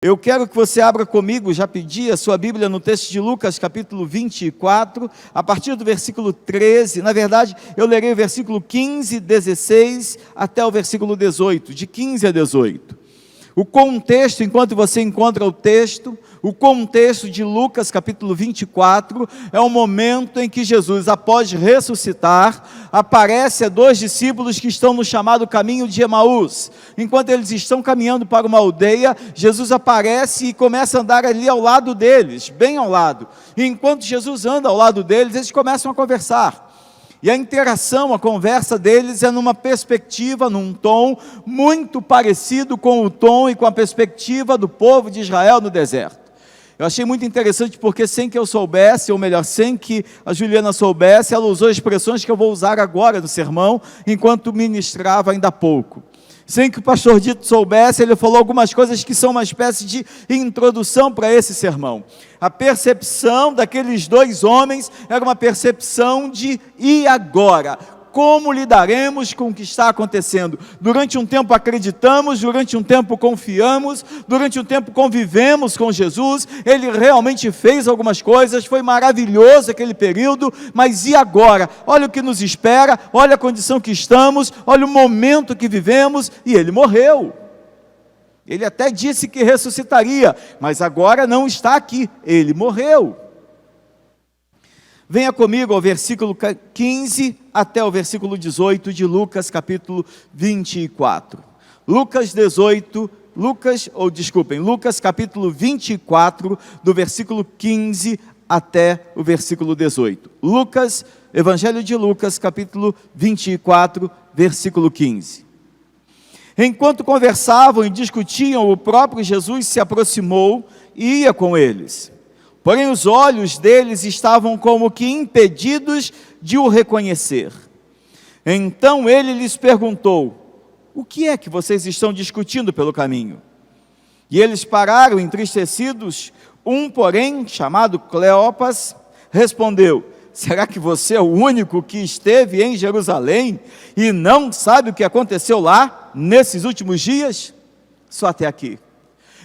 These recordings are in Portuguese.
Eu quero que você abra comigo, já pedi a sua Bíblia no texto de Lucas, capítulo 24, a partir do versículo 13, na verdade, eu lerei o versículo 15, 16, até o versículo 18, de 15 a 18. O contexto, enquanto você encontra o texto, o contexto de Lucas capítulo 24, é o momento em que Jesus, após ressuscitar, aparece a dois discípulos que estão no chamado caminho de Emaús. Enquanto eles estão caminhando para uma aldeia, Jesus aparece e começa a andar ali ao lado deles, bem ao lado. E enquanto Jesus anda ao lado deles, eles começam a conversar. E a interação, a conversa deles é numa perspectiva, num tom muito parecido com o tom e com a perspectiva do povo de Israel no deserto. Eu achei muito interessante porque sem que eu soubesse, ou melhor, sem que a Juliana soubesse, ela usou expressões que eu vou usar agora no sermão, enquanto ministrava ainda há pouco. Sem que o pastor Dito soubesse, ele falou algumas coisas que são uma espécie de introdução para esse sermão. A percepção daqueles dois homens era uma percepção de e agora? Como lidaremos com o que está acontecendo? Durante um tempo acreditamos, durante um tempo confiamos, durante um tempo convivemos com Jesus, Ele realmente fez algumas coisas, foi maravilhoso aquele período, mas e agora? Olha o que nos espera, olha a condição que estamos, olha o momento que vivemos, e Ele morreu. Ele até disse que ressuscitaria, mas agora não está aqui, Ele morreu. Venha comigo ao versículo 15 até o versículo 18 de Lucas capítulo 24. Lucas capítulo 24, do versículo 15 até o versículo 18. Evangelho de Lucas capítulo 24, versículo 15. Enquanto conversavam e discutiam, o próprio Jesus se aproximou e ia com eles. Porém os olhos deles estavam como que impedidos de o reconhecer. Então ele lhes perguntou: o que é que vocês estão discutindo pelo caminho? E eles pararam entristecidos. Um, porém, chamado Cleopas, respondeu: será que você é o único que esteve em Jerusalém e não sabe o que aconteceu lá nesses últimos dias? Só até aqui.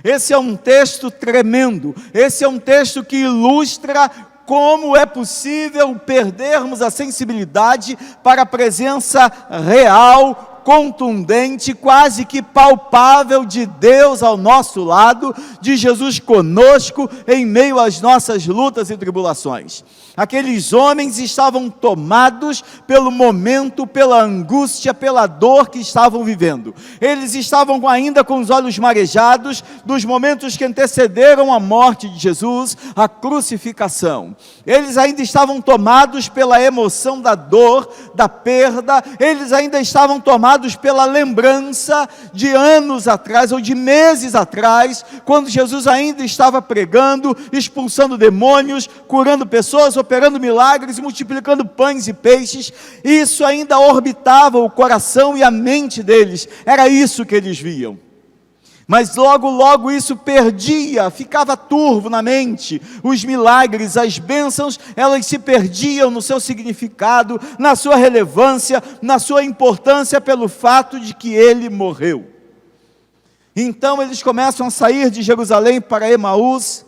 Esse é um texto tremendo, esse é um texto que ilustra como é possível perdermos a sensibilidade para a presença real, contundente, quase que palpável de Deus ao nosso lado, de Jesus conosco em meio às nossas lutas e tribulações. Aqueles homens estavam tomados pelo momento, pela angústia, pela dor que estavam vivendo. Eles estavam ainda com os olhos marejados dos momentos que antecederam a morte de Jesus, a crucificação. Eles ainda estavam tomados pela emoção da dor, da perda. Eles ainda estavam tomados pela lembrança de anos atrás, ou de meses atrás, quando Jesus ainda estava pregando, expulsando demônios, curando pessoas, operando milagres e multiplicando pães e peixes. Isso ainda orbitava o coração e a mente deles, era isso que eles viam. Mas logo isso perdia, ficava turvo na mente. Os milagres, as bênçãos, elas se perdiam no seu significado, na sua relevância, na sua importância, pelo fato de que ele morreu. Então eles começam a sair de Jerusalém para Emaús.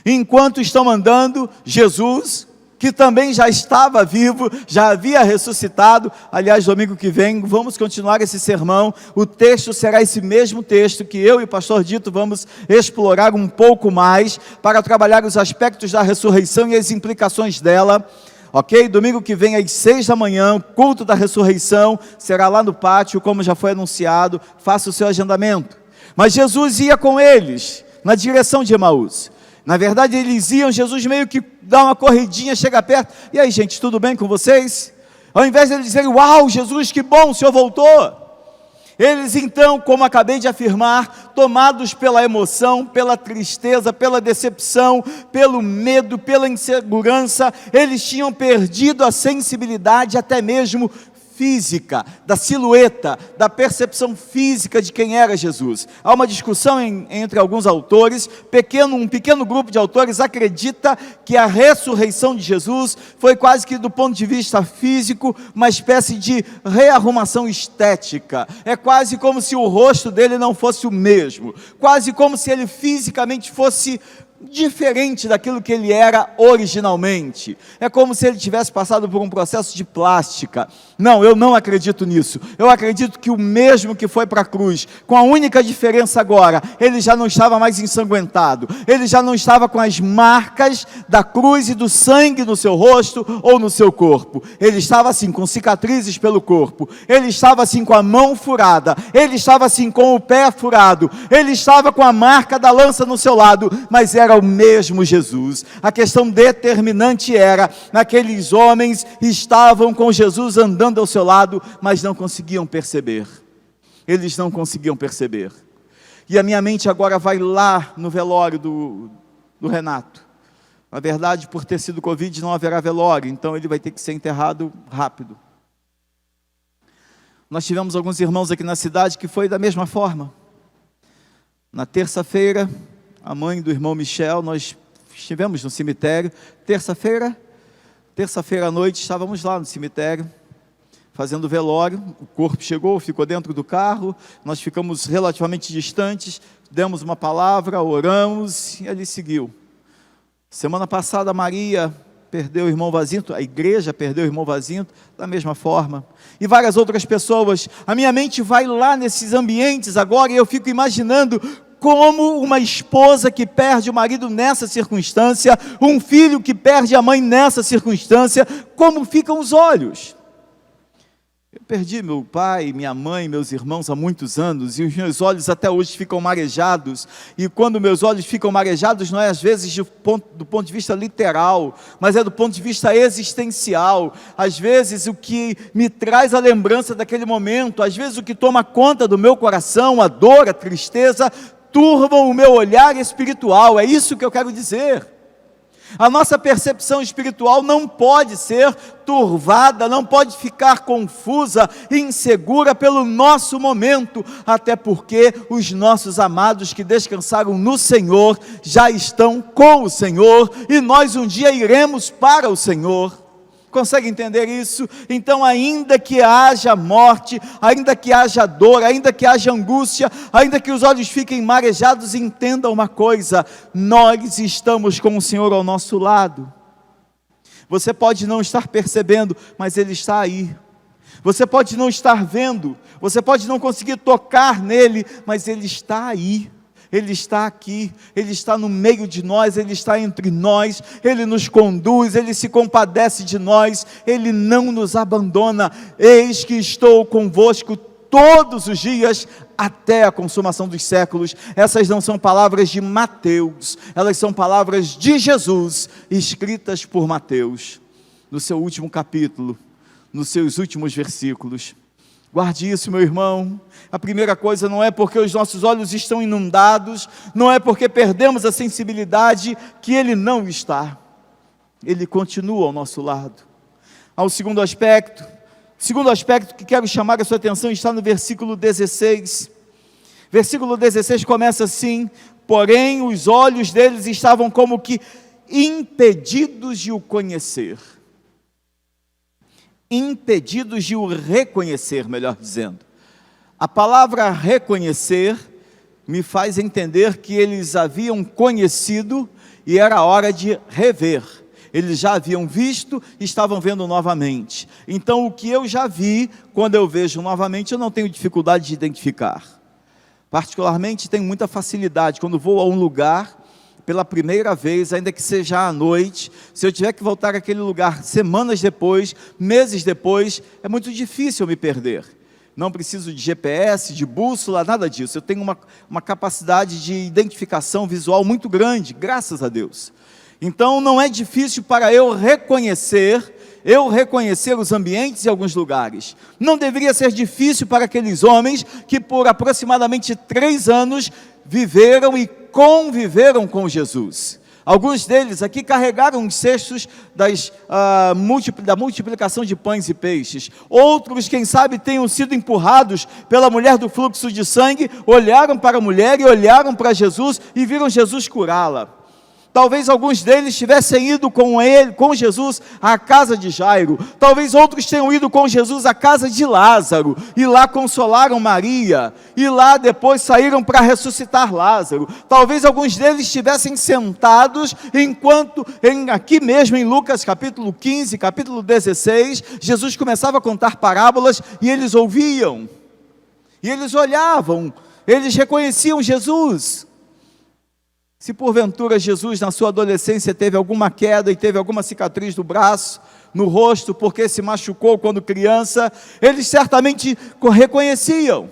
Enquanto estão andando, Jesus, que também já estava vivo, já havia ressuscitado. Aliás, domingo que vem, vamos continuar esse sermão. O texto será esse mesmo texto que eu e o pastor Dito vamos explorar um pouco mais, para trabalhar os aspectos da ressurreição e as implicações dela. Ok? Domingo que vem às 6 da manhã, culto da ressurreição, será lá no pátio, como já foi anunciado. Faça o seu agendamento. Mas Jesus ia com eles, na direção de Emaús. Na verdade eles iam, Jesus meio que dá uma corridinha, chega perto: e aí gente, tudo bem com vocês? Ao invés de eles dizerem: uau Jesus, que bom, o Senhor voltou. Eles então, como acabei de afirmar, tomados pela emoção, pela tristeza, pela decepção, pelo medo, pela insegurança, eles tinham perdido a sensibilidade até mesmo física, da silhueta, da percepção física de quem era Jesus. Há uma discussão entre alguns autores, um pequeno grupo de autores acredita que a ressurreição de Jesus foi quase que do ponto de vista físico, uma espécie de rearrumação estética. É quase como se o rosto dele não fosse o mesmo, quase como se ele fisicamente fosse diferente daquilo que ele era originalmente. É como se ele tivesse passado por um processo de plástica. Não, eu não acredito nisso. Eu acredito que o mesmo que foi para a cruz, com a única diferença agora, ele já não estava mais ensanguentado, ele já não estava com as marcas da cruz e do sangue no seu rosto ou no seu corpo. Ele estava assim, com cicatrizes pelo corpo, ele estava assim com a mão furada, ele estava assim com o pé furado, ele estava com a marca da lança no seu lado, mas era o mesmo Jesus. A questão determinante era, aqueles homens estavam com Jesus andando ao seu lado, mas não conseguiam perceber. Eles não conseguiam perceber. E a minha mente agora vai lá no velório do Renato. Na verdade, por ter sido Covid, não haverá velório, então ele vai ter que ser enterrado rápido. Nós tivemos alguns irmãos aqui na cidade que foi da mesma forma. Na terça-feira, a mãe do irmão Michel, nós estivemos no cemitério. Terça-feira à noite, estávamos lá no cemitério, fazendo velório. O corpo chegou, ficou dentro do carro, nós ficamos relativamente distantes, demos uma palavra, oramos, e ele seguiu. Semana passada, a Maria perdeu o irmão Vazinto, a igreja perdeu o irmão Vazinto, da mesma forma. E várias outras pessoas. A minha mente vai lá nesses ambientes agora, e eu fico imaginando como uma esposa que perde o marido nessa circunstância, um filho que perde a mãe nessa circunstância, como ficam os olhos. Eu perdi meu pai, minha mãe, meus irmãos há muitos anos, e os meus olhos até hoje ficam marejados, e quando meus olhos ficam marejados, não é às vezes do ponto de vista literal, mas é do ponto de vista existencial. Às vezes o que me traz a lembrança daquele momento, às vezes o que toma conta do meu coração, a dor, a tristeza, turvam o meu olhar espiritual. É isso que eu quero dizer. A nossa percepção espiritual não pode ser turvada, não pode ficar confusa, insegura pelo nosso momento, até porque os nossos amados que descansaram no Senhor, já estão com o Senhor, e nós um dia iremos para o Senhor. Consegue entender isso? Então, ainda que haja morte, ainda que haja dor, ainda que haja angústia, ainda que os olhos fiquem marejados, entenda uma coisa: nós estamos com o Senhor ao nosso lado. Você pode não estar percebendo, mas Ele está aí. Você pode não estar vendo, você pode não conseguir tocar nele, mas Ele está aí. Ele está aqui, Ele está no meio de nós, Ele está entre nós, Ele nos conduz, Ele se compadece de nós, Ele não nos abandona. Eis que estou convosco todos os dias, até a consumação dos séculos. Essas não são palavras de Mateus, elas são palavras de Jesus, escritas por Mateus, no seu último capítulo, nos seus últimos versículos. Guarde isso, meu irmão. A primeira coisa, não é porque os nossos olhos estão inundados, não é porque perdemos a sensibilidade, que Ele não está. Ele continua ao nosso lado. Ao segundo aspecto que quero chamar a sua atenção está no versículo 16. Versículo 16 começa assim: porém os olhos deles estavam como que impedidos de o conhecer. Impedidos de o reconhecer, melhor dizendo. A palavra reconhecer me faz entender que eles haviam conhecido e era hora de rever. Eles já haviam visto e estavam vendo novamente. Então o que eu já vi, quando eu vejo novamente, eu não tenho dificuldade de identificar. Particularmente tenho muita facilidade, quando vou a um lugar pela primeira vez, ainda que seja à noite, se eu tiver que voltar àquele lugar semanas depois, meses depois, é muito difícil eu me perder. Não preciso de GPS, de bússola, nada disso. Eu tenho uma capacidade de identificação visual muito grande, graças a Deus. Então não é difícil para eu reconhecer os ambientes e alguns lugares. Não deveria ser difícil para aqueles homens que por aproximadamente 3 anos viveram e conviveram com Jesus. Alguns deles aqui carregaram os cestos da multiplicação de pães e peixes. Outros, quem sabe, tenham sido empurrados pela mulher do fluxo de sangue, olharam para a mulher e olharam para Jesus e viram Jesus curá-la. Talvez alguns deles tivessem ido com Jesus à casa de Jairo. Talvez outros tenham ido com Jesus à casa de Lázaro. E lá consolaram Maria. E lá depois saíram para ressuscitar Lázaro. Talvez alguns deles estivessem sentados enquanto, aqui mesmo em Lucas capítulo 15, capítulo 16, Jesus começava a contar parábolas e eles ouviam. E eles olhavam. Eles reconheciam Jesus. Se porventura Jesus na sua adolescência teve alguma queda e teve alguma cicatriz no braço, no rosto, porque se machucou quando criança, eles certamente reconheciam.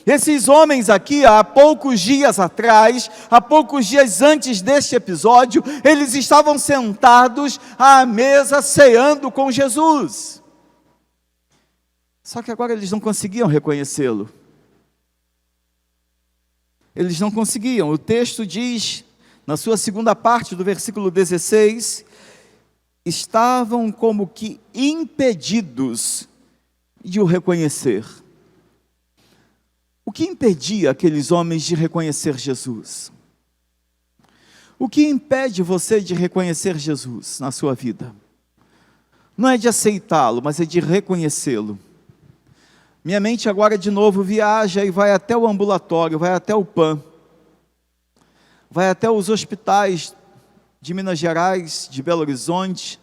Esses homens aqui, há poucos dias atrás, há poucos dias antes deste episódio, eles estavam sentados à mesa ceando com Jesus. Só que agora eles não conseguiam reconhecê-lo. Eles não conseguiam. O texto diz, na sua segunda parte do versículo 16, estavam como que impedidos de o reconhecer. O que impedia aqueles homens de reconhecer Jesus? O que impede você de reconhecer Jesus na sua vida? Não é de aceitá-lo, mas é de reconhecê-lo. Minha mente agora de novo viaja e vai até o ambulatório, vai até o PAN. Vai até os hospitais de Minas Gerais, de Belo Horizonte,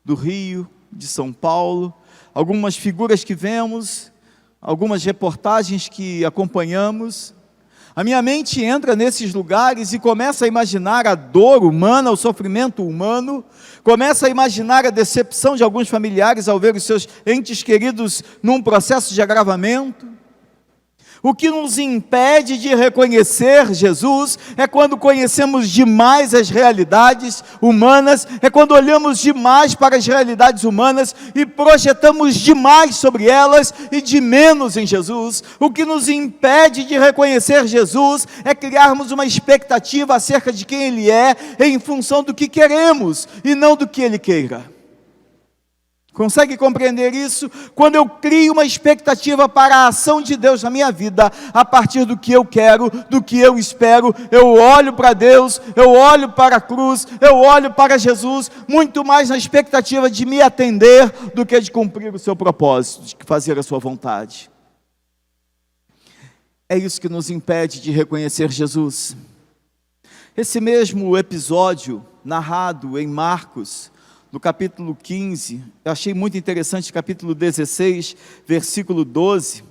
do Rio, de São Paulo, algumas figuras que vemos, algumas reportagens que acompanhamos. A minha mente entra nesses lugares e começa a imaginar a dor humana, o sofrimento humano, começa a imaginar a decepção de alguns familiares ao ver os seus entes queridos num processo de agravamento. O que nos impede de reconhecer Jesus é quando conhecemos demais as realidades humanas, é quando olhamos demais para as realidades humanas e projetamos demais sobre elas e de menos em Jesus. O que nos impede de reconhecer Jesus é criarmos uma expectativa acerca de quem Ele é em função do que queremos e não do que Ele queira. Consegue compreender isso? Quando eu crio uma expectativa para a ação de Deus na minha vida, a partir do que eu quero, do que eu espero, eu olho para Deus, eu olho para a cruz, eu olho para Jesus, muito mais na expectativa de me atender do que de cumprir o seu propósito, de fazer a sua vontade. É isso que nos impede de reconhecer Jesus. Esse mesmo episódio narrado em Marcos, no capítulo 15, eu achei muito interessante, capítulo 16, versículo 12,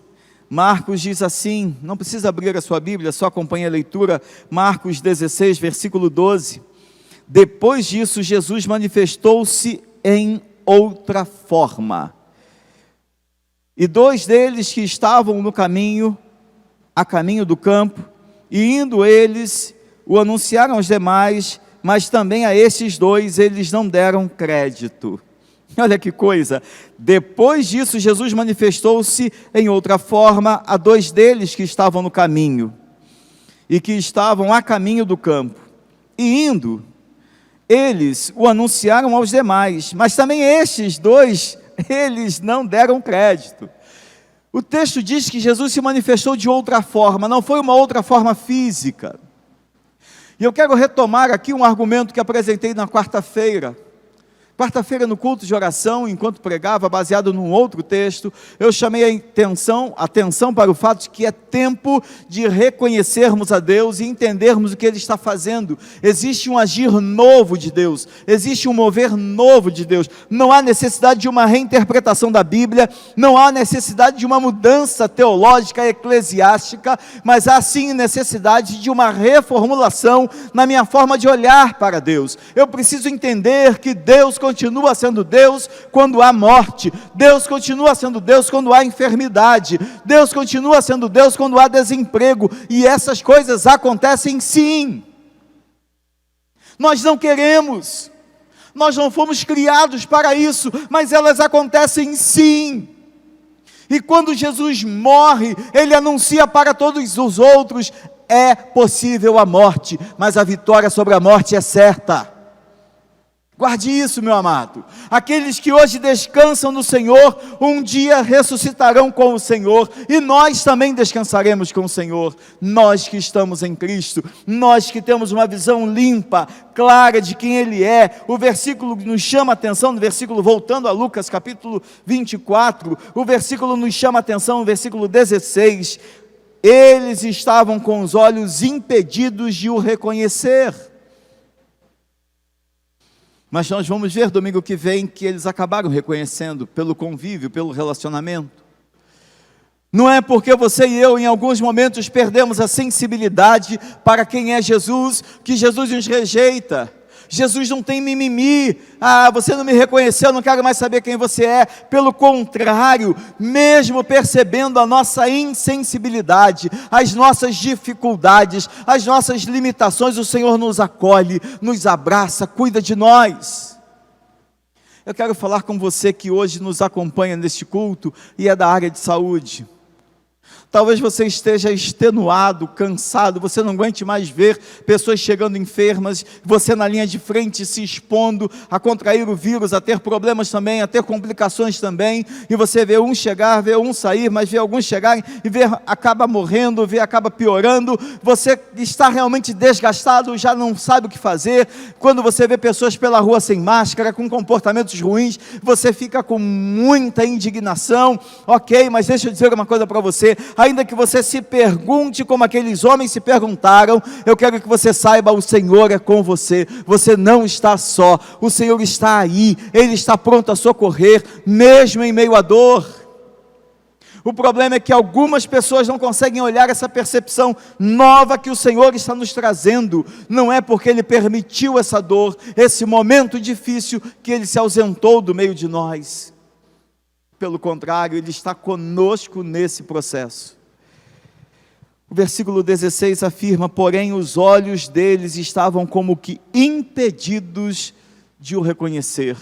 Marcos diz assim, não precisa abrir a sua Bíblia, só acompanhe a leitura, Marcos 16, versículo 12, depois disso Jesus manifestou-se em outra forma, e dois deles que estavam no caminho, a caminho do campo, e indo eles, o anunciaram aos demais, mas também a esses dois eles não deram crédito. Olha que coisa, depois disso Jesus manifestou-se em outra forma a dois deles que estavam no caminho, e que estavam a caminho do campo, e indo, eles o anunciaram aos demais, mas também estes dois, eles não deram crédito. O texto diz que Jesus se manifestou de outra forma, não foi uma outra forma física. E eu quero retomar aqui um argumento que apresentei na quarta-feira. Quarta-feira no culto de oração, enquanto pregava, baseado num outro texto, eu chamei a atenção para o fato de que é tempo de reconhecermos a Deus e entendermos o que Ele está fazendo. Existe um agir novo de Deus, existe um mover novo de Deus. Não há necessidade de uma reinterpretação da Bíblia, não há necessidade de uma mudança teológica, eclesiástica, mas há sim necessidade de uma reformulação na minha forma de olhar para Deus. Eu preciso entender que Deus continua sendo Deus quando há morte, Deus continua sendo Deus quando há enfermidade, Deus continua sendo Deus quando há desemprego, e essas coisas acontecem sim. Nós não queremos, nós não fomos criados para isso, mas elas acontecem sim. E quando Jesus morre, Ele anuncia para todos os outros, é possível a morte, mas a vitória sobre a morte é certa. Guarde isso, meu amado. Aqueles que hoje descansam no Senhor, um dia ressuscitarão com o Senhor, e nós também descansaremos com o Senhor. Nós que estamos em Cristo, nós que temos uma visão limpa, clara de quem Ele é. O versículo nos chama a atenção, no versículo, voltando a Lucas capítulo 24, o versículo nos chama a atenção, no versículo 16, eles estavam com os olhos impedidos de o reconhecer. Mas nós vamos ver domingo que vem que eles acabaram reconhecendo pelo convívio, pelo relacionamento. Não é porque você e eu em alguns momentos perdemos a sensibilidade para quem é Jesus, que Jesus nos rejeita. Jesus não tem mimimi, você não me reconheceu, não quero mais saber quem você é. Pelo contrário, mesmo percebendo a nossa insensibilidade, as nossas dificuldades, as nossas limitações, o Senhor nos acolhe, nos abraça, cuida de nós. Eu quero falar com você que hoje nos acompanha neste culto e é da área de saúde. Talvez você esteja extenuado, cansado, você não aguente mais ver pessoas chegando enfermas, você na linha de frente se expondo a contrair o vírus, a ter problemas também, a ter complicações também, e você vê um chegar, vê um sair, mas vê alguns chegarem e vê acaba morrendo, vê acaba piorando. Você está realmente desgastado, já não sabe o que fazer. Quando você vê pessoas pela rua sem máscara, com comportamentos ruins, você fica com muita indignação. Ok, mas deixa eu dizer uma coisa para você. Ainda que você se pergunte como aqueles homens se perguntaram, eu quero que você saiba, o Senhor é com você, você não está só, o Senhor está aí, Ele está pronto a socorrer, mesmo em meio à dor. O problema é que algumas pessoas não conseguem olhar essa percepção nova que o Senhor está nos trazendo. Não é porque Ele permitiu essa dor, esse momento difícil, que Ele se ausentou do meio de nós. Pelo contrário, Ele está conosco nesse processo. O versículo 16 afirma: porém os olhos deles estavam como que impedidos de o reconhecer.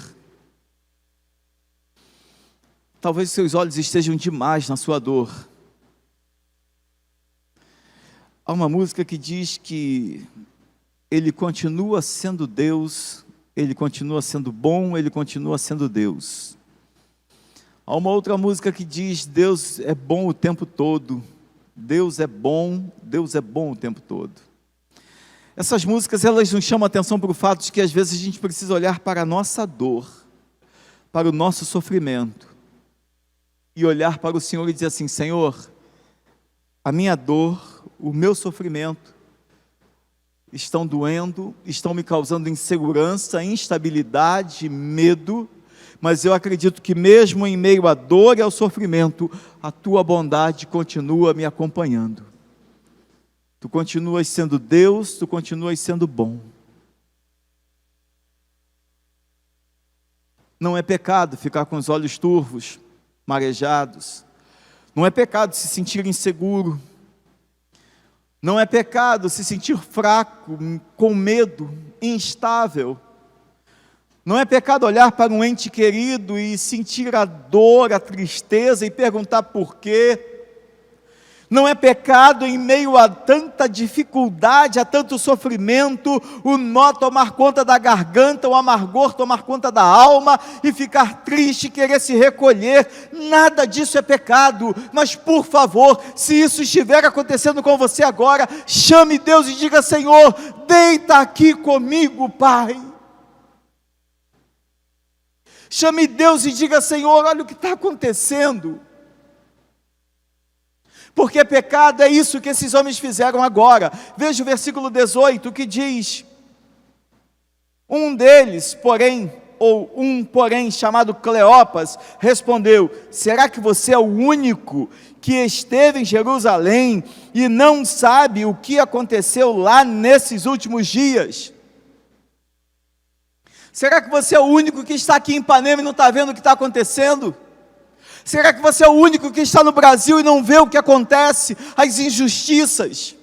Talvez seus olhos estejam demais na sua dor. Há uma música que diz que Ele continua sendo Deus, Ele continua sendo bom, Ele continua sendo Deus. Há uma outra música que diz: Deus é bom o tempo todo. Deus é bom o tempo todo. Essas músicas, elas nos chamam a atenção para o fato de que às vezes a gente precisa olhar para a nossa dor, para o nosso sofrimento, e olhar para o Senhor e dizer assim: Senhor, a minha dor, o meu sofrimento, estão doendo, estão me causando insegurança, instabilidade, medo, mas eu acredito que mesmo em meio à dor e ao sofrimento, a tua bondade continua me acompanhando. Tu continuas sendo Deus, tu continuas sendo bom. Não é pecado ficar com os olhos turvos, marejados. Não é pecado se sentir inseguro. Não é pecado se sentir fraco, com medo, instável. Não é pecado olhar para um ente querido e sentir a dor, a tristeza e perguntar por quê. Não é pecado em meio a tanta dificuldade, a tanto sofrimento, o nó tomar conta da garganta, o amargor tomar conta da alma e ficar triste, querer se recolher. Nada disso é pecado, mas por favor, se isso estiver acontecendo com você agora, chame Deus e diga: Senhor, deita aqui comigo, Pai. Chame Deus e diga: Senhor, olha o que está acontecendo. Porque pecado é isso que esses homens fizeram agora. Veja o versículo 18 que diz: um deles, porém, chamado Cleopas, respondeu: será que você é o único que esteve em Jerusalém e não sabe o que aconteceu lá nesses últimos dias? Será que você é o único que está aqui em Ipanema e não está vendo o que está acontecendo? Será que você é o único que está no Brasil e não vê o que acontece? As injustiças,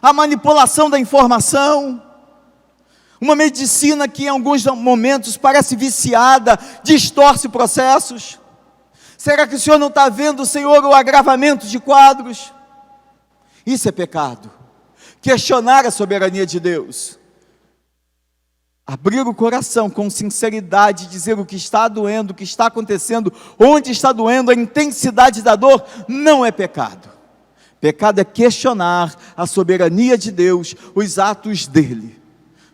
a manipulação da informação, uma medicina que em alguns momentos parece viciada, distorce processos. Será que o Senhor não está vendo, Senhor, o agravamento de quadros? Isso é pecado. Questionar a soberania de Deus. Abrir o coração com sinceridade, dizer o que está doendo, o que está acontecendo, onde está doendo, a intensidade da dor, não é pecado. Pecado é questionar a soberania de Deus, os atos dele,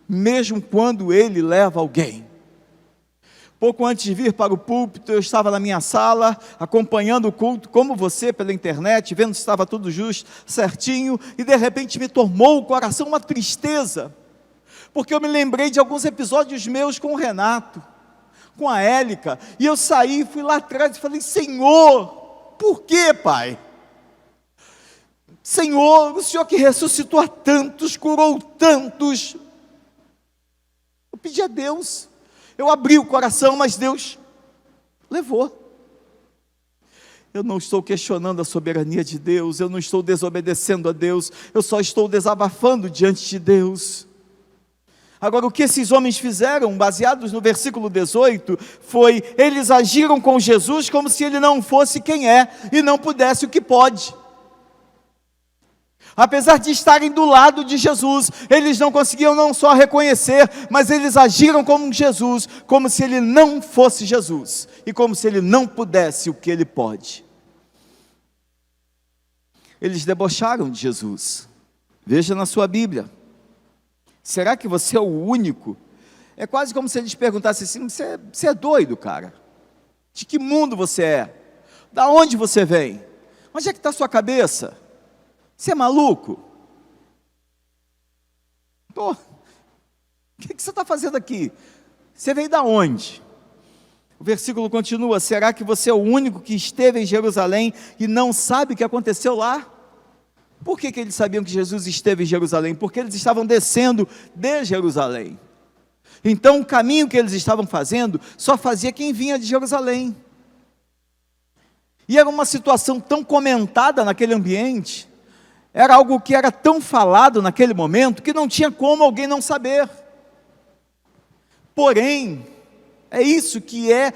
mesmo quando ele leva alguém. Pouco antes de vir para o púlpito, eu estava na minha sala, acompanhando o culto, como você, pela internet, vendo se estava tudo justo, certinho, e de repente me tomou o coração uma tristeza, porque eu me lembrei de alguns episódios meus com o Renato, com a Élica, e eu saí, fui lá atrás e falei: Senhor, por quê, Pai? Senhor, o Senhor que ressuscitou a tantos, curou tantos. Eu pedi a Deus, eu abri o coração, mas Deus levou. Eu não estou questionando a soberania de Deus, eu não estou desobedecendo a Deus, eu só estou desabafando diante de Deus. Agora, o que esses homens fizeram, baseados no versículo 18, foi: eles agiram com Jesus como se ele não fosse quem é, e não pudesse o que pode. Apesar de estarem do lado de Jesus, eles não conseguiam não só reconhecer, mas eles agiram como Jesus, como se ele não fosse Jesus, e como se ele não pudesse o que ele pode. Eles debocharam de Jesus. Veja na sua Bíblia. Será que você é o único? É quase como se eles perguntassem assim: você é doido, cara? De que mundo você é? Da onde você vem? Onde é que está a sua cabeça? Você é maluco? Pô, o que você está fazendo aqui? Você veio da onde? O versículo continua: será que você é o único que esteve em Jerusalém e não sabe o que aconteceu lá? Por que eles sabiam que Jesus esteve em Jerusalém? Porque eles estavam descendo de Jerusalém. Então o caminho que eles estavam fazendo só fazia quem vinha de Jerusalém. E era uma situação tão comentada naquele ambiente, era algo que era tão falado naquele momento, que não tinha como alguém não saber. Porém, é isso que é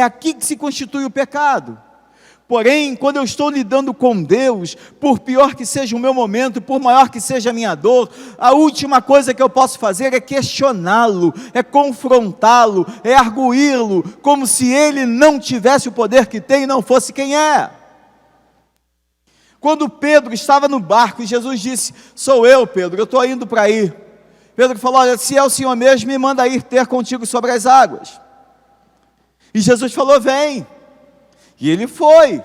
aqui que se constitui o pecado. Porém, quando eu estou lidando com Deus, por pior que seja o meu momento, por maior que seja a minha dor, a última coisa que eu posso fazer é questioná-lo, é confrontá-lo, é arguí-lo, como se ele não tivesse o poder que tem e não fosse quem é. Quando Pedro estava no barco e Jesus disse: sou eu, Pedro, eu estou indo para aí. Pedro falou: olha, se é o Senhor mesmo, me manda ir ter contigo sobre as águas. E Jesus falou: vem. E ele foi.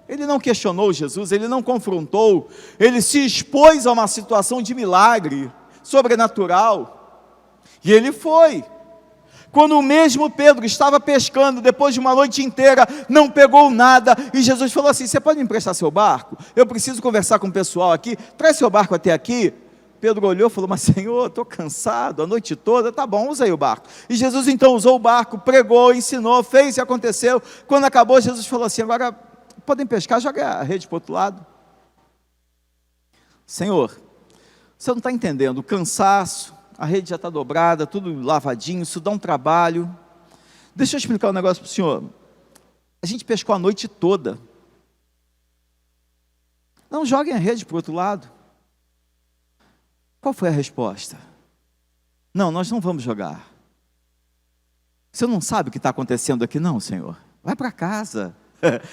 Ele não questionou Jesus, ele não confrontou, ele se expôs a uma situação de milagre sobrenatural, e ele foi. Quando o mesmo Pedro estava pescando, depois de uma noite inteira, não pegou nada, e Jesus falou assim: você pode me emprestar seu barco? Eu preciso conversar com o pessoal aqui, traz seu barco até aqui. Pedro olhou e falou: mas Senhor, estou cansado, a noite toda. Tá bom, usa aí o barco. E Jesus então usou o barco, pregou, ensinou, fez e aconteceu. Quando acabou, Jesus falou assim: agora podem pescar, joga a rede para o outro lado. Senhor, você não está entendendo, o cansaço, a rede já está dobrada, tudo lavadinho, isso dá um trabalho. Deixa eu explicar um negócio para o senhor. A gente pescou a noite toda. Não joguem a rede para o outro lado. Qual foi a resposta? Não, nós não vamos jogar. Você não sabe o que está acontecendo aqui não, Senhor? Vai para casa.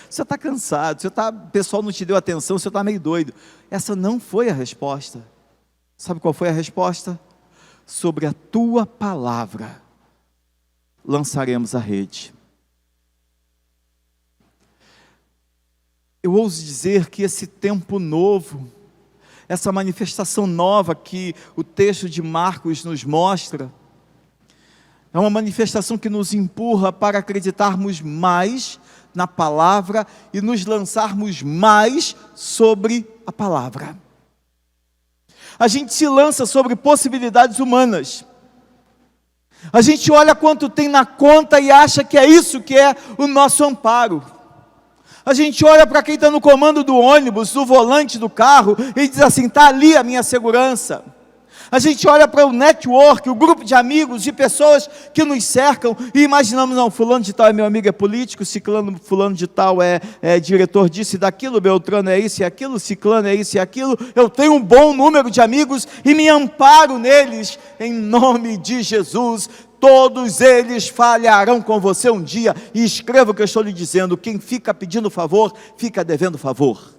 Você está cansado, o pessoal não te deu atenção, você está meio doido. Essa não foi a resposta. Sabe qual foi a resposta? Sobre a tua palavra lançaremos a rede. Eu ouso dizer que esse tempo novo, essa manifestação nova que o texto de Marcos nos mostra, é uma manifestação que nos empurra para acreditarmos mais na palavra e nos lançarmos mais sobre a palavra. A gente se lança sobre possibilidades humanas. A gente olha quanto tem na conta e acha que é isso que é o nosso amparo. A gente olha para quem está no comando do ônibus, do volante do carro, e diz assim: está ali a minha segurança. A gente olha para o network, o grupo de amigos, de pessoas que nos cercam e imaginamos, não, fulano de tal é meu amigo, é político, ciclano, fulano de tal é diretor disso e daquilo, Beltrano é isso e aquilo, ciclano é isso e aquilo. Eu tenho um bom número de amigos e me amparo neles, em nome de Jesus. Todos eles falharão com você um dia, e escreva o que eu estou lhe dizendo: quem fica pedindo favor, fica devendo favor.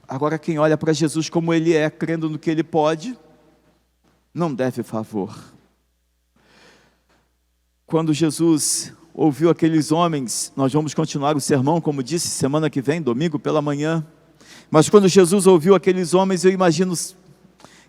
Agora, quem olha para Jesus como Ele é, crendo no que Ele pode, não deve favor. Quando Jesus ouviu aqueles homens, nós vamos continuar o sermão, como disse, semana que vem, domingo pela manhã, mas quando Jesus ouviu aqueles homens, eu imagino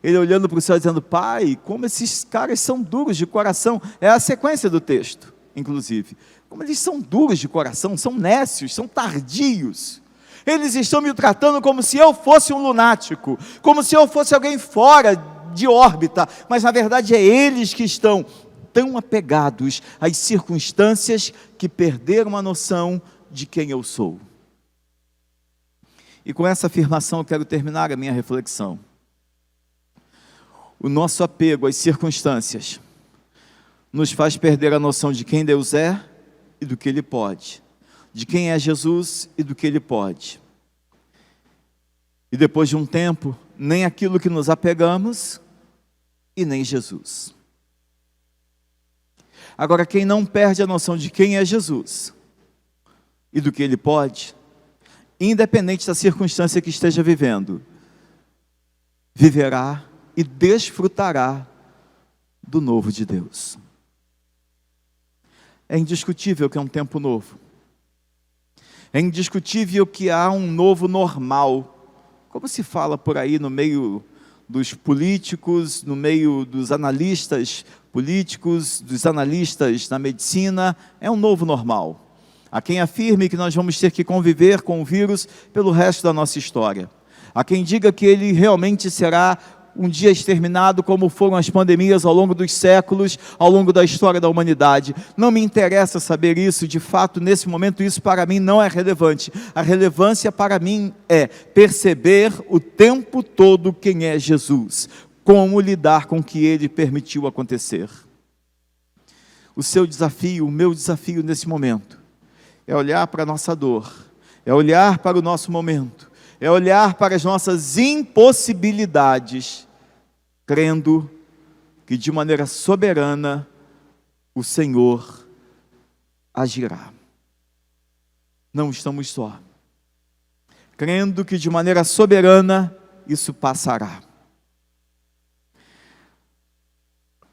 Ele olhando para o céu dizendo: Pai, como esses caras são duros de coração. É a sequência do texto, inclusive. Como eles são duros de coração, são nécios, são tardios. Eles estão me tratando como se eu fosse um lunático, como se eu fosse alguém fora de órbita, mas na verdade é eles que estão tão apegados às circunstâncias que perderam a noção de quem eu sou. E com essa afirmação eu quero terminar a minha reflexão. O nosso apego às circunstâncias nos faz perder a noção de quem Deus é e do que Ele pode, de quem é Jesus e do que Ele pode. E depois de um tempo, nem aquilo que nos apegamos e nem Jesus. Agora, quem não perde a noção de quem é Jesus e do que Ele pode, independente da circunstância que esteja vivendo, viverá e desfrutará do novo de Deus. É indiscutível que é um tempo novo. É indiscutível que há um novo normal. Como se fala por aí no meio dos políticos, no meio dos analistas políticos, dos analistas na medicina, é um novo normal. Há quem afirme que nós vamos ter que conviver com o vírus pelo resto da nossa história. Há quem diga que ele realmente será um dia exterminado, como foram as pandemias ao longo dos séculos, ao longo da história da humanidade. Não me interessa saber isso, de fato, nesse momento, isso para mim não é relevante. A relevância para mim é perceber o tempo todo quem é Jesus, como lidar com o que Ele permitiu acontecer. O seu desafio, o meu desafio nesse momento, é olhar para a nossa dor, é olhar para o nosso momento, é olhar para as nossas impossibilidades, crendo que de maneira soberana o Senhor agirá. Não estamos só. Crendo que de maneira soberana isso passará.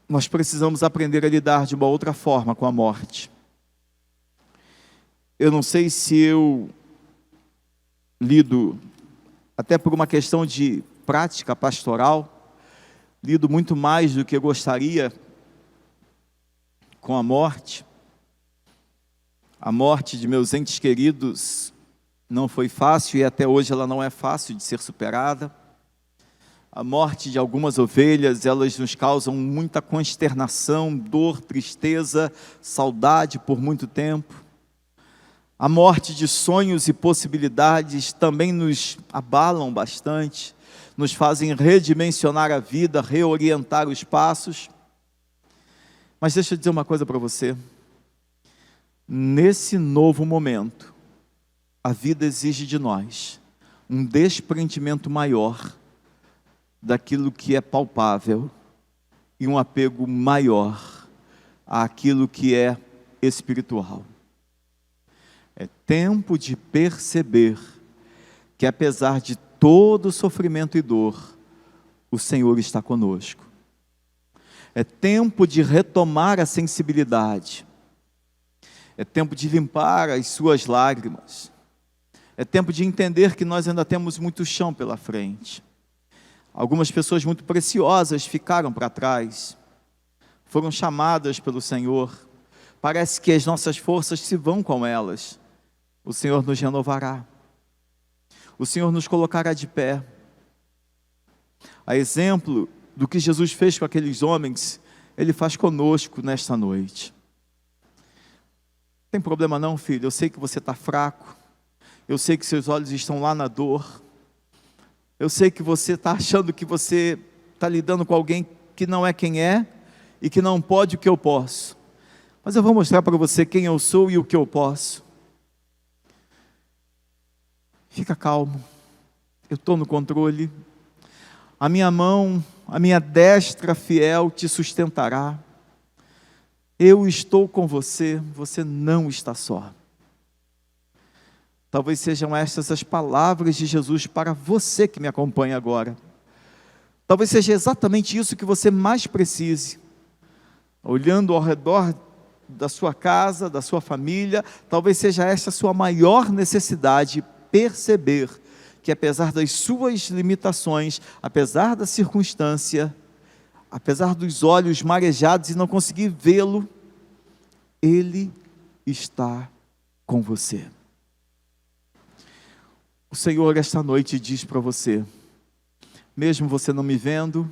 Nós precisamos aprender a lidar de uma outra forma com a morte. Eu não sei se eu lido, até por uma questão de prática pastoral, lido muito mais do que eu gostaria com a morte. A morte de meus entes queridos não foi fácil e até hoje ela não é fácil de ser superada. A morte de algumas ovelhas, elas nos causam muita consternação, dor, tristeza, saudade por muito tempo. A morte de sonhos e possibilidades também nos abalam bastante, nos fazem redimensionar a vida, reorientar os passos. Mas deixa eu dizer uma coisa para você. Nesse novo momento, a vida exige de nós um desprendimento maior daquilo que é palpável e um apego maior àquilo que é espiritual. É tempo de perceber que apesar de todo sofrimento e dor, o Senhor está conosco. É tempo de retomar a sensibilidade. É tempo de limpar as suas lágrimas. É tempo de entender que nós ainda temos muito chão pela frente. Algumas pessoas muito preciosas ficaram para trás. Foram chamadas pelo Senhor. Parece que as nossas forças se vão com elas. O Senhor nos renovará. O Senhor nos colocará de pé. A exemplo do que Jesus fez com aqueles homens, Ele faz conosco nesta noite. Não tem problema não, filho. Eu sei que você está fraco. Eu sei que seus olhos estão lá na dor. Eu sei que você está achando que você está lidando com alguém que não é quem é e que não pode o que eu posso. Mas eu vou mostrar para você quem eu sou e o que eu posso. Fica calmo, eu estou no controle. A minha mão, a minha destra fiel te sustentará. Eu estou com você, você não está só. Talvez sejam estas as palavras de Jesus para você que me acompanha agora. Talvez seja exatamente isso que você mais precise. Olhando ao redor da sua casa, da sua família, talvez seja esta a sua maior necessidade, perceber que apesar das suas limitações, apesar da circunstância, apesar dos olhos marejados e não conseguir vê-lo, Ele está com você. O Senhor esta noite diz para você, mesmo você não me vendo,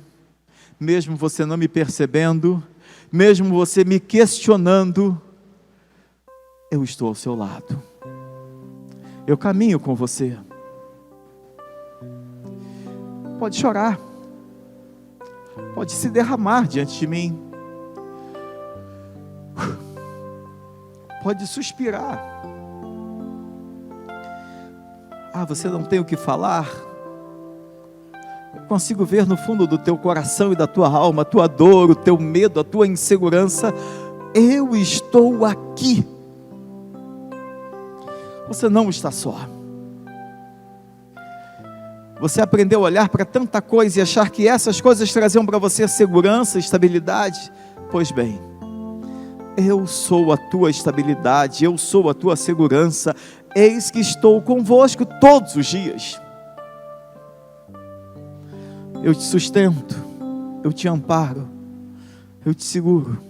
mesmo você não me percebendo, mesmo você me questionando, eu estou ao seu lado. Eu caminho com você. Pode chorar, pode se derramar diante de mim, pode suspirar. Você não tem o que falar? Eu consigo ver no fundo do teu coração e da tua alma, a tua dor, o teu medo, a tua insegurança. Eu estou aqui. Você não está só. Você aprendeu a olhar para tanta coisa e achar que essas coisas traziam para você segurança, estabilidade? Pois bem, eu sou a tua estabilidade, eu sou a tua segurança. Eis que estou convosco todos os dias. Eu te sustento, eu te amparo, eu te seguro.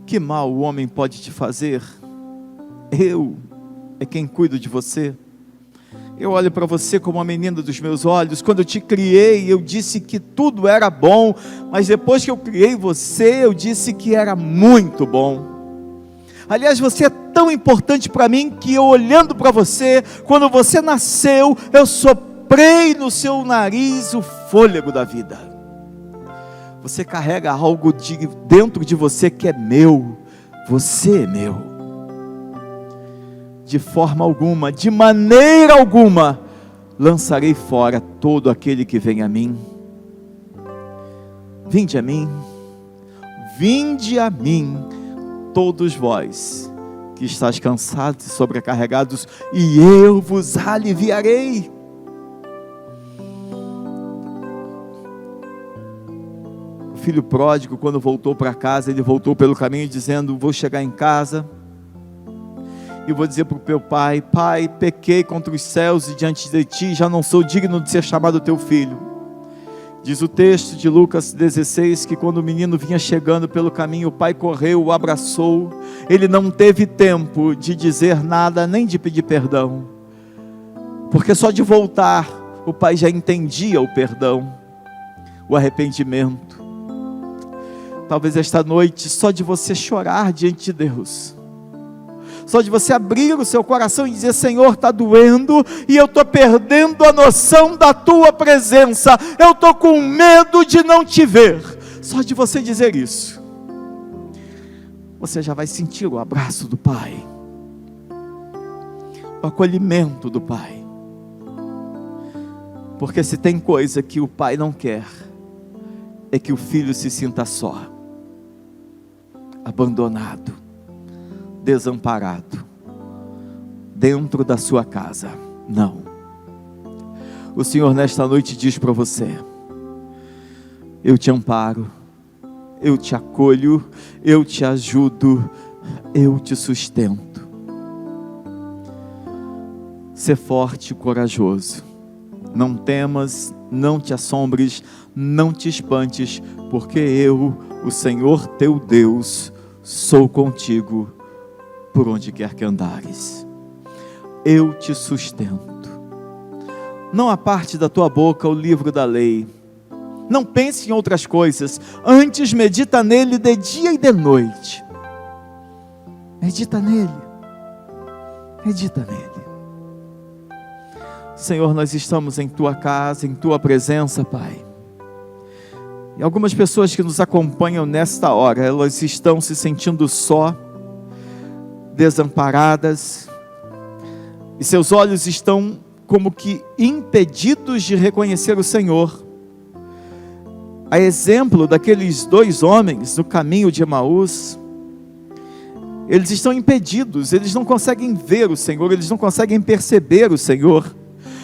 Que mal o homem pode te fazer? Eu é quem cuido de você. Eu olho para você como a menina dos meus olhos. Quando eu te criei, eu disse que tudo era bom, mas depois que eu criei você, eu disse que era muito bom. Aliás, você é tão importante para mim que eu, olhando para você, quando você nasceu, eu soprei no seu nariz o fôlego da vida. Você carrega algo dentro de você que é meu. Você é meu. De forma alguma, de maneira alguma, lançarei fora todo aquele que vem a mim. Vinde a mim, vinde a mim, todos vós que estáis cansados e sobrecarregados, e eu vos aliviarei. O filho pródigo, quando voltou para casa, ele voltou pelo caminho dizendo: vou chegar em casa e vou dizer para o meu pai: pai, pequei contra os céus e diante de ti, já não sou digno de ser chamado teu filho. Diz o texto de Lucas 16, que quando o menino vinha chegando pelo caminho, o pai correu, o abraçou. Ele não teve tempo de dizer nada, nem de pedir perdão, porque só de voltar, o pai já entendia o perdão, o arrependimento. Talvez esta noite, só de você chorar diante de Deus, só de você abrir o seu coração e dizer: Senhor, está doendo, e eu estou perdendo a noção da tua presença, eu estou com medo de não te ver. Só de você dizer isso, você já vai sentir o abraço do Pai, o acolhimento do Pai. Porque se tem coisa que o Pai não quer, é que o filho se sinta só, abandonado, desamparado, dentro da sua casa. Não. O Senhor nesta noite diz para você: eu te amparo, eu te acolho, eu te ajudo, eu te sustento. Sê forte e corajoso, não temas, não te assombres, não te espantes, porque eu, o Senhor teu Deus, sou contigo por onde quer que andares. Eu te sustento. Não aparte da tua boca o livro da lei, não pense em outras coisas, antes medita nele de dia e de noite. Medita nele, medita nele. Senhor, nós estamos em Tua casa, em Tua presença, Pai. E algumas pessoas que nos acompanham nesta hora, elas estão se sentindo só, desamparadas, e seus olhos estão como que impedidos de reconhecer o Senhor. A exemplo daqueles 2 homens no caminho de Emaús, eles estão impedidos, eles não conseguem ver o Senhor, eles não conseguem perceber o Senhor.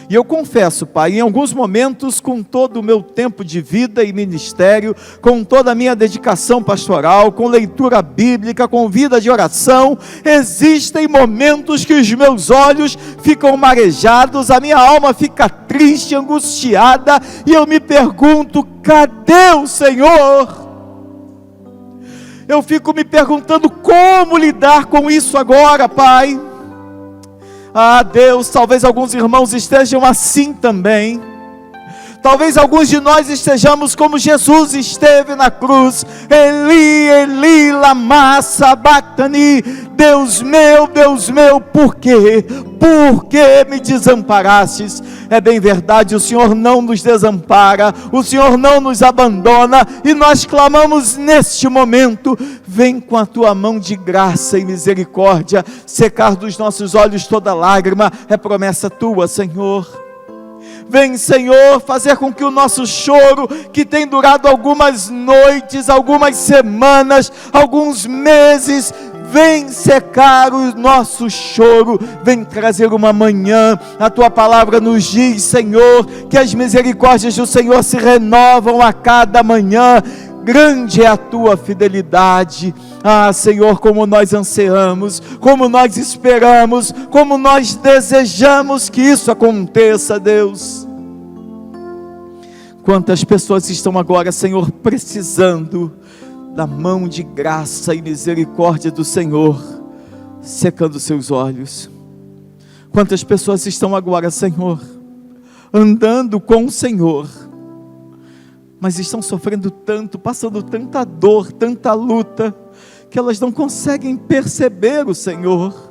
E eu confesso, Pai, em alguns momentos, com todo o meu tempo de vida e ministério, com toda a minha dedicação pastoral, com leitura bíblica, com vida de oração, existem momentos que os meus olhos ficam marejados, a minha alma fica triste, angustiada, e eu me pergunto: cadê o Senhor? Eu fico me perguntando como lidar com isso agora, Pai. Ah, Deus, talvez alguns irmãos estejam assim também. Talvez alguns de nós estejamos como Jesus esteve na cruz. Eli, Eli, lama sabachthani. Deus meu, por quê? Por que me desamparastes? É bem verdade, o Senhor não nos desampara, o Senhor não nos abandona, e nós clamamos neste momento: vem com a tua mão de graça e misericórdia, secar dos nossos olhos toda lágrima, é promessa tua, Senhor. Vem, Senhor, fazer com que o nosso choro, que tem durado algumas noites, algumas semanas, alguns meses, vem secar o nosso choro, vem trazer uma manhã. A tua palavra nos diz, Senhor, que as misericórdias do Senhor se renovam a cada manhã. Grande é a tua fidelidade. Ah, Senhor, como nós ansiamos, como nós esperamos, como nós desejamos que isso aconteça, Deus. Quantas pessoas estão agora, Senhor, precisando da mão de graça e misericórdia do Senhor, secando seus olhos. Quantas pessoas estão agora, Senhor, andando com o Senhor, mas estão sofrendo tanto, passando tanta dor, tanta luta, que elas não conseguem perceber o Senhor.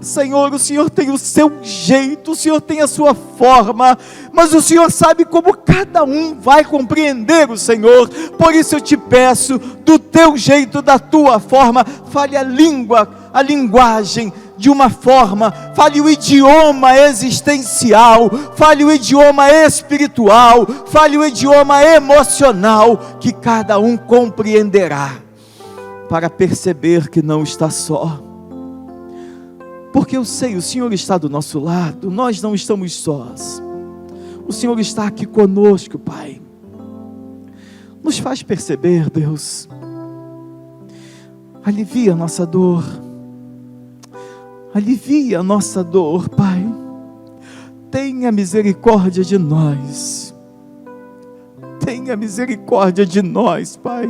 Senhor, o Senhor tem o seu jeito, o Senhor tem a sua forma, mas o Senhor sabe como cada um vai compreender o Senhor. Por isso eu te peço, do teu jeito, da tua forma, fale a linguagem de uma forma, fale o idioma existencial, fale o idioma espiritual, fale o idioma emocional, que cada um compreenderá, para perceber que não está só. Porque eu sei, o Senhor está do nosso lado, nós não estamos sós. O Senhor está aqui conosco, Pai. Nos faz perceber, Deus. Alivia a nossa dor. Alivia a nossa dor, Pai. Tenha misericórdia de nós. Tenha misericórdia de nós, Pai.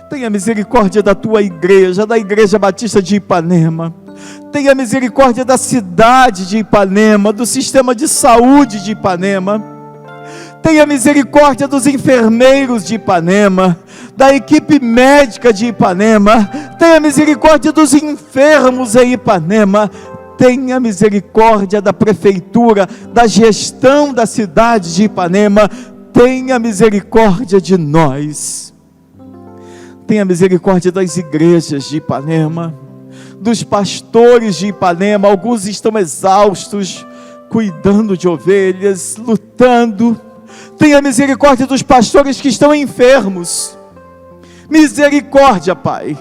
Tenha misericórdia da tua igreja, da Igreja Batista de Ipanema. Tenha misericórdia da cidade de Ipanema, do sistema de saúde de Ipanema. Tenha misericórdia dos enfermeiros de Ipanema, da equipe médica de Ipanema. Tenha misericórdia dos enfermos em Ipanema. Tenha misericórdia da prefeitura, da gestão da cidade de Ipanema. Tenha misericórdia de nós. Tenha misericórdia das igrejas de Ipanema, dos pastores de Ipanema. Alguns estão exaustos, cuidando de ovelhas, lutando. Tenha misericórdia dos pastores que estão enfermos. Misericórdia, Pai.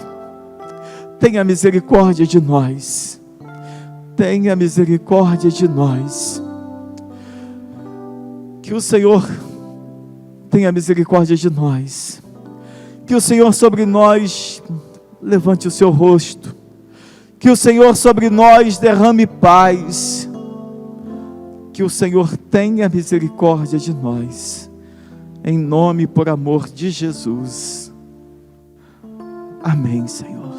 Tenha misericórdia de nós. Tenha misericórdia de nós. Que o Senhor tenha misericórdia de nós. Que o Senhor sobre nós levante o seu rosto. Que o Senhor sobre nós derrame paz. Que o Senhor tenha misericórdia de nós. Em nome e por amor de Jesus. Amém, Senhor.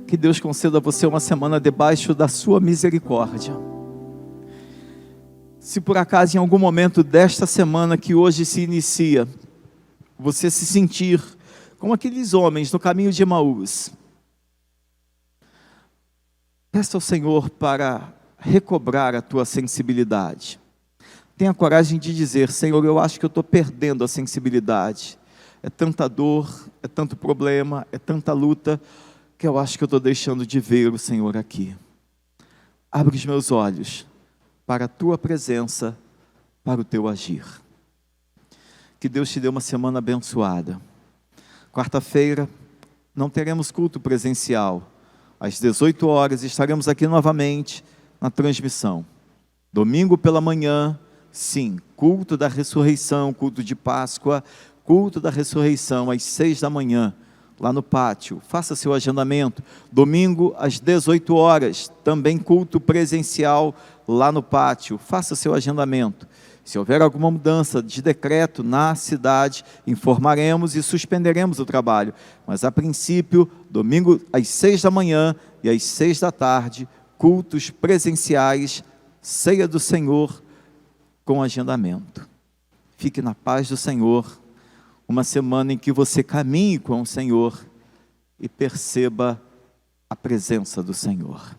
Que Deus conceda a você uma semana debaixo da sua misericórdia. Se por acaso em algum momento desta semana que hoje se inicia, você se sentir como aqueles homens no caminho de Emaús, Peça ao Senhor para recobrar a tua sensibilidade. Tenha coragem de dizer: Senhor, eu acho que eu estou perdendo a sensibilidade. É tanta dor, é tanto problema, é tanta luta, que eu acho que eu estou deixando de ver o Senhor aqui. Abre os meus olhos para a tua presença, para o teu agir. Que Deus te dê uma semana abençoada. Quarta-feira não teremos culto presencial. Às 18 horas estaremos aqui novamente na transmissão. Domingo pela manhã, sim, culto da ressurreição, culto de Páscoa, culto da ressurreição às 6 da manhã, lá no pátio. Faça seu agendamento. Domingo às 18 horas, também culto presencial lá no pátio. Faça seu agendamento. Se houver alguma mudança de decreto na cidade, informaremos e suspenderemos o trabalho. Mas a princípio, domingo às 6 da manhã e às 6 da tarde, cultos presenciais, ceia do Senhor com agendamento. Fique na paz do Senhor. Uma semana em que você caminhe com o Senhor e perceba a presença do Senhor.